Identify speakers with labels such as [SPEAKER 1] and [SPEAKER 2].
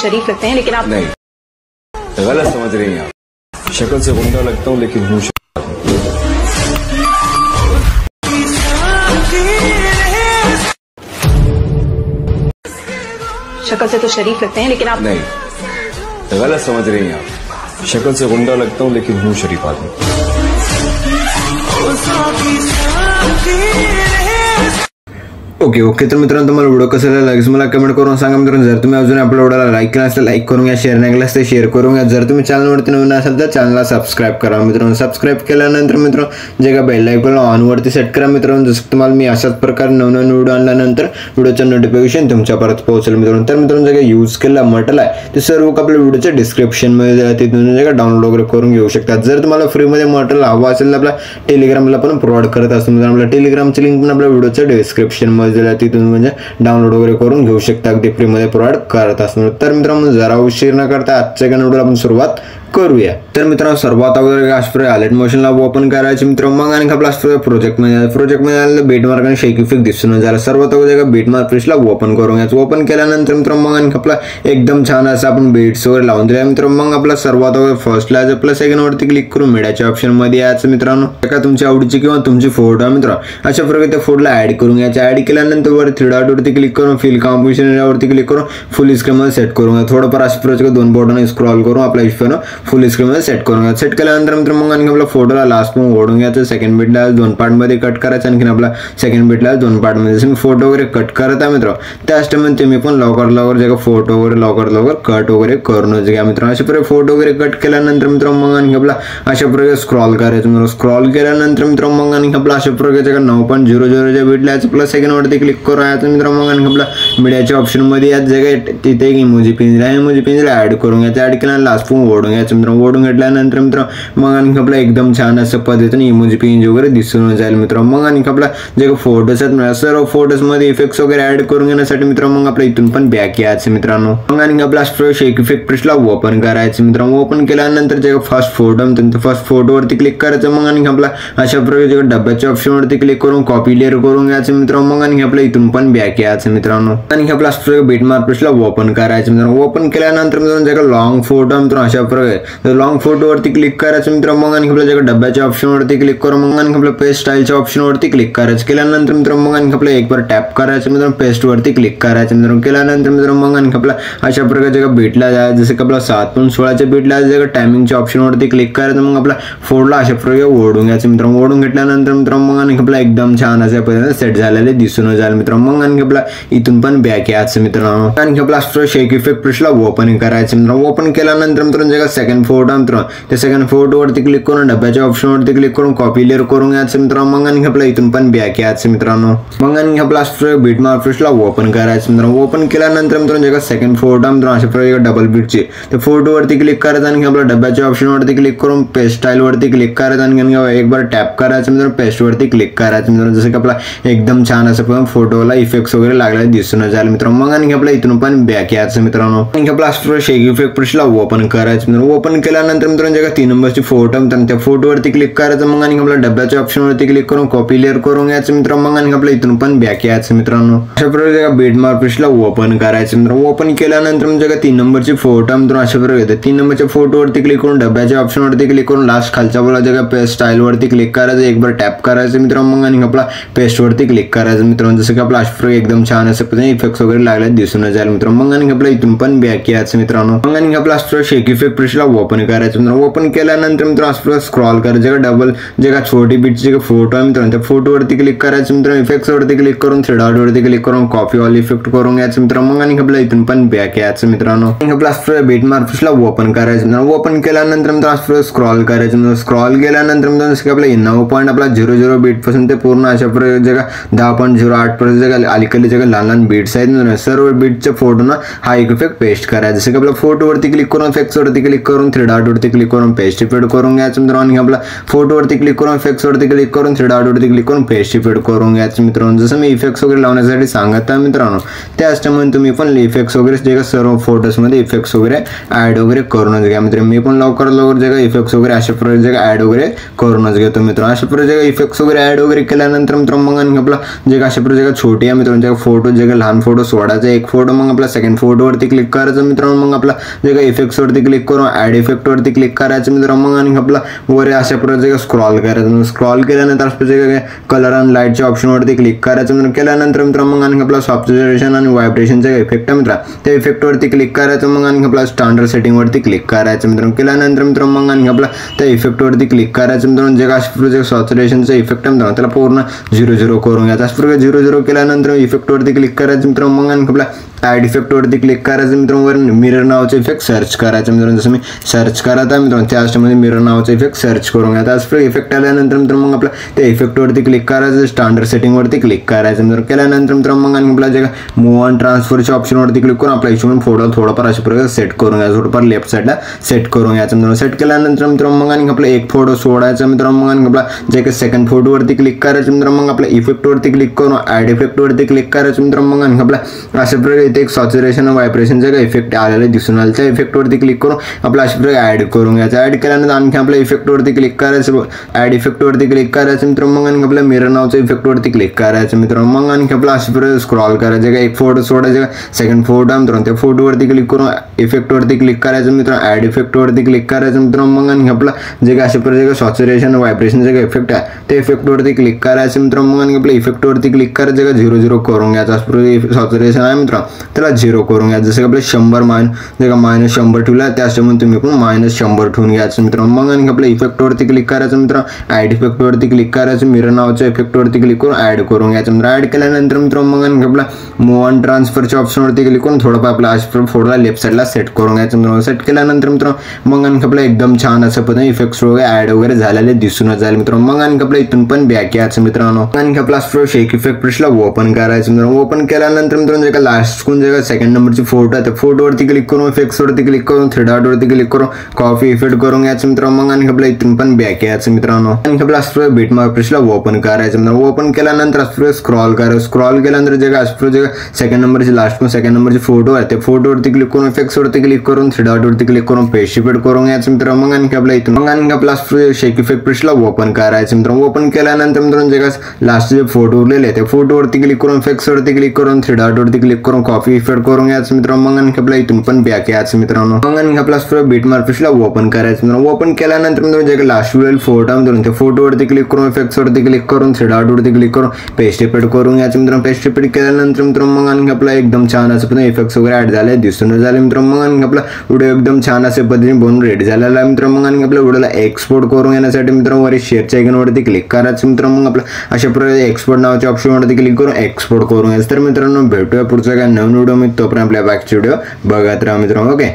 [SPEAKER 1] शरीफ लगते हैं लेकिन आप
[SPEAKER 2] नहीं, गलत समझ रही हैं आप। शक्ल से गुंडा लगता हूँ लेकिन हूँ
[SPEAKER 1] शक्ल से तो शरीफ लगते हैं लेकिन आप
[SPEAKER 2] नहीं, गलत समझ रही हैं आप। शक्ल से गुंडा लगता हूँ लेकिन हूँ शरीफ आदमी।
[SPEAKER 3] ओके तर मित्रांनो तुम्हाला व्हिडिओ कसा लागला मला कमेंट करून सांगा मित्रांनो। जर तुम्ही अजून आपल्या व्हिडिओला लाईक केला असेल लाईक करून घ्या, शेअर नाही केला असेल शेअर करून घ्या। जर तुम्ही चॅनलवरती नवीन असाल तर चॅनलला सबस्क्राईब करा मित्रांनो। सबस्क्राईब केल्यानंतर मित्रांनो जे का बेल आयकॉन ऑन वरती सेट करा मित्रांनो। जसं तुम्हाला मी अशाच प्रकारे नवनवीन व्हिडिओ आणल्यानंतर व्हिडिओचं नोटिफिकेशन तुमच्यापर्यंत पोहोचेल मित्रांनो। तर मित्रांनो जे काही यूज केलेला मटेरियल आहे ते सर्व आपल्या व्हिडिओच्या डिस्क्रिप्शनमध्ये दिलं आहे, तिथून जे का डाउनलोड वगैरे करून घेऊ शकता। जर तुम्हाला फ्रीमध्ये मटेरियल हवं असेल तर आपल्या टेलिग्रामला पण प्रोव्हाइड करत असतो मित्रांनो। आपल्या टेलिग्रामची लिंक पण आपल्या व्हिडिओच्या डिस्क्रिप्शनमध्ये दिलं आहे, तिथून म्हणजे डाउनलोड वगैरे करून घेऊ शकता, अगदी फ्रीमध्ये प्रोव्हाइड करत असतो। तर मित्रांनो जरा उशीर न करता आजच्या व्हिडिओला आपण सुरुवात करूया। तर मित्रांनो सर्वात अगोदर असप्रे अलर्ट मोशनला ओपन करायचे मित्रांनो। मग आणि आपला असप्रे प्रोजेक्टमध्ये आलेलं बेटमार्क आणि शेक इफेक्ट दिसून झाला। सर्वात अगोदर बेटमार्क पेजला ओपन करून घ्यायचं। ओपन केल्यानंतर मित्रांनो मग आणि आपला एकदम छान असं आपण बेट्स वगैरे लावून दिला मित्रांनो। मग आपला सर्वात अगोदर फर्स्टला आपल्या सेकंड वरती क्लिक करून मीडियाच्या ऑप्शन मध्ये यायचं मित्रांनो। एका तुमच्या आवडीची किंवा तुमची फोटो मित्रांनो अशा प्रकारे त्या फोटोला ऍड करून घ्यायचं। ऍड केल्यानंतर वर थ्री डॉट वरती क्लिक करून फिल कॉम्पोजिशन यावरती क्लिक करून फुल स्क्रीन मध्ये सेट करून घ्या। थोडंफार अशा प्रकारे दोन बटन स्क्रॉल करून आपला इफेक्ट फुल स्क्रीन मध्ये सेट करून घ्या। सेट केल्यानंतर मित्रांनो मग आणखी आपला फोटोला लास्ट पण ओढून घ्यायचं। सेकंड बिटला दोन पार्ट मध्ये कट करायचं। आणखी आपला सेकंड बिटला दोन पार्ट मध्ये जसं फोटो वगैरे कट करत आहे मित्रांनो त्याच टाइम तुम्ही पण लवकर जे फोटो वगैरे लवकर कट वगैरे करूनच घ्या मित्रांनो। अशा प्रकारे फोटो वगैरे कट केल्यानंतर मित्रांनो मग आणखी आपला अशा प्रकारे स्क्रॉल करायचं मित्रांनो। स्क्रॉल केल्यानंतर मित्रांनो मग आणखी आपला अशा प्रकारे 9.00 च्या बिटला आपला सेकंड वरती क्लिक करायचं मित्रांनो। मग आणखी आपला मीडियाच्या ऑप्शन मध्ये याच जागा तिथे एक इमोजी पिंजरा आहे, इमोजी पिंजरा ऍड करून घ्यायचं। ऍड केल्यानंतर लास्ट पण ओढून घ्यायचं मित्रांनो। ओढून घेतल्यानंतर मित्रांनो मग आणखी आपला एकदम छान असं पद्धतीने इमोजी पिंज वगैरे दिसून जाईल मित्रांनो। मग आणखी आपला जे फोटोज आहेत सर्व फोटोज मध्ये इफेक्ट्स वगैरे ऍड करून घेण्यासाठी मित्रांनो मग आपल्या इथून पण बॅक यायचं मित्रांनो। मग आणखी आपला शेक इफेक्ट पेजला ओपन करायचं मित्रांनो। ओपन केल्यानंतर जे फर्स्ट फोटो वरती क्लिक करायचं। मग आणखी आपला अशा प्रकारे डब्याच्या ऑप्शन वरती क्लिक करून कॉपी लेअर करून घ्यायचं मित्रांनो। मग आणखी आपल्या इथून पण बॅक यायचं मित्रांनो। आणखी आपला बेटमार्क पेजला ओपन करायचं मित्रांनो। ओपन केल्यानंतर मित्रांनो जे लॉंग फोटो मित्रांनो अशा प्रकारे लॉंग फोटो वरती क्लिक करायचं मित्रांनो। मग आणखी आपल्या जे डब्याच्या ऑप्शन वरती क्लिक करून मग आणखी आपल्या पेस्ट स्टाईलच्या ऑप्शन वरती क्लिक करायचं। केल्यानंतर मित्रांनो मग आणखी आपला एक बार टॅप करायचं मित्रांनो। पेस्ट वरती क्लिक करायचं मित्रांनो। केल्यानंतर मित्रांनो मग आणखी आपला अशा प्रकारच्या बीटला जायचं। जसं की आपला 7.16 बीटला जे टायमिंगच्या ऑप्शन वरती क्लिक करायचं। मग आपला फोटोला अशा प्रकारे ओढून घ्यायचं मित्रांनो। ओढून घेतल्यानंतर मित्रांनो मग आणखी आपला एकदम छान अशा पद्धतीने सेट झालेले दिसून जाईल मित्रांनो। मग आणखी आपला इथून पण बॅक यायचं मित्रांनो। आणखी आपला शेक इफेक्ट पेजला ओपन करायचं मित्रांनो। ओपन केल्यानंतर मित्रांनो जे सेकंड फोटो मित्रांनो त्या सेकंड फोटो वरती क्लिक करून डब्याच्या ऑप्शन वरती क्लिक करून कॉपी लेअर करून घ्यायचं मित्रांनो। मग आणखी आपला इथून पण बॅक यायचं मित्रांनो। मग आणखी आपला बेटमार्क पेजला ओपन करायचं मित्रांनो। ओपन केल्यानंतर मित्रांनो जे सेकंड फोटो मित्रांनो अशा प्रकारे डबल बीटची त्या फोटो वरती क्लिक करायचं। आणखी आपला डब्याच्या ऑप्शन वरती क्लिक करून पेस्ट स्टाईल वरती क्लिक करायचं। आणि एक बार टॅप करायचं मित्रांनो। पेस्ट वरती क्लिक करायचं मित्रांनो। जसं की आपला एकदम छान असं पण फोटोला इफेक्ट्स वगैरे लागले दिसून जाईल मित्रांनो। मग आणखी आपला इथून पण बॅक यायचं मित्रांनो। आणखी आपला शेक इफेक्ट पेजला ओपन करायचं मित्रांनो। ओपन केल्यानंतर मित्रांनो जे 3 नंबरची फोटो मित्रांनो त्या फोटो वरती क्लिक करायचं। मग आणखी आपल्या डब्याच्या ऑप्शन वरती क्लिक करून कॉपी लेअर करून घ्यायचं मित्रांनो। मग आणखी आपल्या इथून पण बॅक यायचं मित्रांनो। अशा प्रकारे बेटमार्क पेजला ओपन करायचं मित्रांनो। ओपन केल्यानंतर म्हणजे 3 नंबरची फोटो मित्रांनो अशा प्रकारे येते। 3 नंबरच्या फोटो वरती क्लिक करून डब्याच्या ऑप्शन वरती क्लिक करून लास्ट खालच्या बोला जे पेस्ट स्टाईल वरती क्लिक करायचं। एक बार टॅप करायचं मित्रांनो। मग आणखी आपला पेस्ट वरती क्लिक करायचं मित्रांनो। जसं की आपला अशा प्रकारे एकदम छान असं पद्धतीने इफेक्ट्स वगैरे लागले दिसून जाईल मित्रांनो। मग आणखी आपल्या इथून पण बॅक यायचं मित्रांनो। मग आणखी आपला शेक इफेक्ट पेजला ओपन करायचं मित्रांनो। ओपन केल्यानंतर मित्रांनो स्क्रॉल करायचं। डबल जे का छोटी बीटची फोटो आहे मित्रांनो त्या फोटो वरती क्लिक करायचं मित्रांनो। इफेक्ट्स वरती क्लिक करून थ्री डॉट वरती क्लिक करून कॉपी ऑल इफेक्ट करून घ्यायचं मित्रांनो। मग आणखी आपल्या इथून पण बॅक यायचं मित्रांनो। आपला बेटमार्क पेजला ओपन करायचं मित्रांनो। ओपन केल्यानंतर मित्रांनो स्क्रॉल करायचं मित्रांनो। स्क्रॉल केल्यानंतर मित्रांनो जसं की आपला 9.00 बीट पासून ते पूर्ण अशा प्रकारे जे 10.08 पर्यंत जे अलीकडे जे लहान बीट्स आहेत सर्व बीटच्या फोटोना हा एक इफेक्ट पेस्ट करायचा। जसं की आपल्या फोटो वरती क्लिक करून इफेक्ट्स वरती क्लिक करून थ्री डॉट वरती क्लिक करून पेस्ट इफेक्ट करून घ्यायचं मित्रांनो आणि आपला फोटोवरती क्लिक करून इफेक्ट्स वरती क्लिक करून थ्री डॉट वरती क्लिक करून पेस्ट इफेक्ट करून घ्यायचं मित्रांनो. जसं मी इफेक्ट्स वगैरे लावण्यासाठी सांगत आहे मित्रांनो त्याचप्रमाणे तुम्ही पण इफेक्ट्स वगैरे जे सर्व फोटोजमध्ये इफेक्ट्स वगैरे ऍड वगैरे करूनच घ्या मित्रांनो. मी पण लवकर जे इफेक्ट्स वगैरे अशा प्रकारे ऍड वगैरे करूनच घेतो मित्रांनो. अशा प्रकारे इफेक्ट्स वगैरे ऍड वगैरे केल्यानंतर मित्रांनो मग आणि आपला जे अशा प्रकारे छोटी आहे मित्रांनो फोटो जे लहान फोटो सोडायचा एक फोटो मग आपला सेकंड फोटो वरती क्लिक करायचं मित्रांनो. मग आपला जे इफेक्ट्स वरती क्लिक करून ऍड इफेक्ट वरती क्लिक करायचं मित्रांनो. मग आणि आपला वर अशा प्रकारे स्क्रॉल करायचं. स्क्रॉल केल्यानंतर कलर आणि लाईटच्या ऑप्शन वरती क्लिक करायचं मित्रांनो. केल्यानंतर मित्रांनो मग आणि आपला सॅच्युरेशन आणि व्हायब्रेशनचा इफेक्ट आहे मित्रांनो त्या इफेक्ट वरती क्लिक करायचं. मग आणि आपला स्टँडर्ड सेटिंग वरती क्लिक करायचं मित्रांनो. केल्यानंतर मित्रांनो मग आणि आपला त्या इफेक्ट वरती क्लिक करायचं मित्रांनो. जे अशा सॅच्युरेशनचा इफेक्ट आहे मित्रांनो त्याला पूर्ण 0-0 करून घ्यायचं. अशा प्रकारे 0-0 केल्यानंतर इफेक्ट वरती क्लिक करायचं मित्रांनो. मग आणि आपला ऍड इफेक्ट वरती क्लिक करायचं मित्रांनो. वर मिरर नावाचा इफेक्ट सर्च करायचं मित्रांनो. जसं मी सर्च करत आहे मित्रांनो त्याच्यामध्ये मिरर नावाचा इफेक्ट सर्च करून घ्यायचा. अशा इफेक्ट आल्यानंतर मित्रांनो मग आपला त्या इफेक्ट वरती क्लिक करायचं. स्टँडर्ड सेटिंग वरती क्लिक करायचं मित्रांनो. केल्यानंतर मित्रांनो मग आणि आपला जे मूव्ह आणि ट्रान्सफरच्या ऑप्शन वरती क्लिक करून आपल्या हिशोबाने फोटो थोडाफार अशा प्रकारे सेट करून घ्यायचं. थोडंफार लेफ्ट साईडला सेट करून घ्यायचं मित्रांनो. सेट केल्यानंतर मित्रांनो मग आणि आपला एक फोटो सोडायचा मित्रांनो. मग आणि आपला जे काही सेकंड फोटो वरती क्लिक करायचं मित्रांनो. मग आपल्या इफेक्ट वरती क्लिक करून ऍड इफेक्ट वरती क्लिक करायचं मित्रांनो. मग आणि आपला अशा प्रकारे इथे एक सॅच्युरेशन व्हायब्रेशनचा काही इफेक्ट आलेला दिसून आला. त्या इफेक्ट वरती क्लिक करून आपला अशा प्रकारे ऍड करून घ्यायचं. ऍड केल्यानंतर आणखी आपल्या इफेक्ट वरती क्लिक करायचं. ऍड इफेक्ट वरती क्लिक करायचं मित्रांनो. मग आणि आपल्या मिरर नावाच्या इफेक्ट वरती क्लिक करायचं मित्रांनो. मग आणखी आपला अशा प्रकारे स्क्रॉल करायचं. का एक फोटो सोडायचा सेकंड फोटो मित्रांनो त्या फोटो वरती क्लिक करून इफेक्ट वरती क्लिक करायचं मित्रांनो. ऍड इफेक्ट वरती क्लिक करायचं मित्रांनो. मग आणि आपला जे अशा प्रकारे सॅच्युरेशन व्हायब्रेशनचा काही इफेक्ट आहे त्या इफेक्ट वरती क्लिक करायचं मित्रांनो. मग आणि आपल्या इफेक्ट वरती क्लिक करायचं. का 0-0 करून घ्यायचं. सॅच्युरेशन आहे मित्रांनो त्याला 0 करून घ्यायचं. जसं आपलं 100 -100 ठेवला त्याच्यामध्ये तुम्ही पण -100 ठेवून घ्यायचं मित्रांनो. मग आणि आपल्या इफेक्ट वरती क्लिक करायचं मित्रांनो. ऍड इफेक्ट वरती क्लिक करायचं. मिरर नावाच्या इफेक्ट वरती क्लिक करून ऍड करून घ्यायचं मित्रांनो. ऍड केल्यानंतर मित्रांनो मग आणि आपला मूव्ह आणि ट्रान्सफरच्या ऑप्शन वरती क्लिक करून थोडंफार आपला अशा फोटोला लेफ्ट साईडला सेट करून घ्यायचं मित्रांनो. सेट केल्यानंतर मित्रांनो मग आणि आपला एकदम छान असं पद्धतीने इफेक्ट्स वगैरे ऍड वगैरे झालेले दिसूनच जाईल मित्रांनो. मग आणि आपल्या इथून पण बॅक यायचं मित्रांनो. आणि आपला शेक इफेक्ट ब्रशला ओपन करायचं मित्रांनो. ओपन केल्यानंतर मित्रांनो जे लास्ट जे सेकंड नंबरची फोटो आहे त्या फोटो वरती क्लिक करून इफेक्ट्स वरती क्लिक करून थ्री डॉट वरती क्लिक करून कॉपी इफेक्ट करून घ्यायचं मित्रांनो. मग आणि आपल्या इथून पण बॅक यायचं मित्रांनो. आणि आपला बीटमार्क ब्रशला ओपन करायचं मित्रांनो. ओपन केल्यानंतर स्क्रॉल करायचं. स्क्रॉल केल्यानंतर जे सेकंड नंबरची लास्ट सेकंड नंबरची फोटो आहे त्या फोटो वरती क्लिक करून इफेक्ट्स वरती क्लिक करून थ्री डॉट वरती क्लिक करून पेस्ट इफेक्ट करून घ्यायचं मित्रांनो. मग आणि आपल्या इथून मग आणि आपला शेक इफेक्ट ब्रशला ओपन करायचं मित्रांनो. ओपन केल्यानंतर मित्रांनो जे लास्ट जे फोटो उरलेले त्या फोटो वरती क्लिक करून इफेक्ट्स वरती क्लिक करून थ्री डॉट वरती क्लिक करून कॉपी इफेक्ट करून घ्यायचं मित्रांनो. मग आणि आपल्या इथून पण बॅक यायचं मित्रांनो. मग आणि आपला बीटमार्क ब्रशला ओपन करायचं मित्रांनो. ओपन केल्यानंतर मित्रांनो जे लास्ट उरलेले फोटो मित्रांनो त्या फोटो वरती क्लिक करून इफेक्ट्स वरती क्लिक करून थ्री डॉट वरती क्लिक करून पेस्ट इफेक्ट करून घ्यायचं मित्रांनो. पेस्ट इफेक्ट केल्यानंतर मित्रांनो मग आणि आपला एकदम छान असं पण इफेक्ट्स वगैरे ऍड झाले दिसून झाले मित्रांनो. मग आणि आपला व्हिडिओ एकदम छान असे पद्धतीने बनवून रेडी झालेला आहे मित्रांनो. मग आणि आपल्या व्हिडिओला एक्सपोर्ट करून घेण्यासाठी मित्रांनो वर शेअरच्या आयकॉन वरती क्लिक करायचं मित्रांनो. मग आपला अशा प्रकारे एक्सपोर्ट नावाच्या ऑप्शन वरती क्लिक करून एक्सपोर्ट करून घ्यायचं. तर मित्रांनो भेटूया पुढचा काय नवीन व्हिडिओ. मी तोपर्यंत आपल्या बॅकचे व्हिडिओ बघत राहा मित्रांनो. ओके.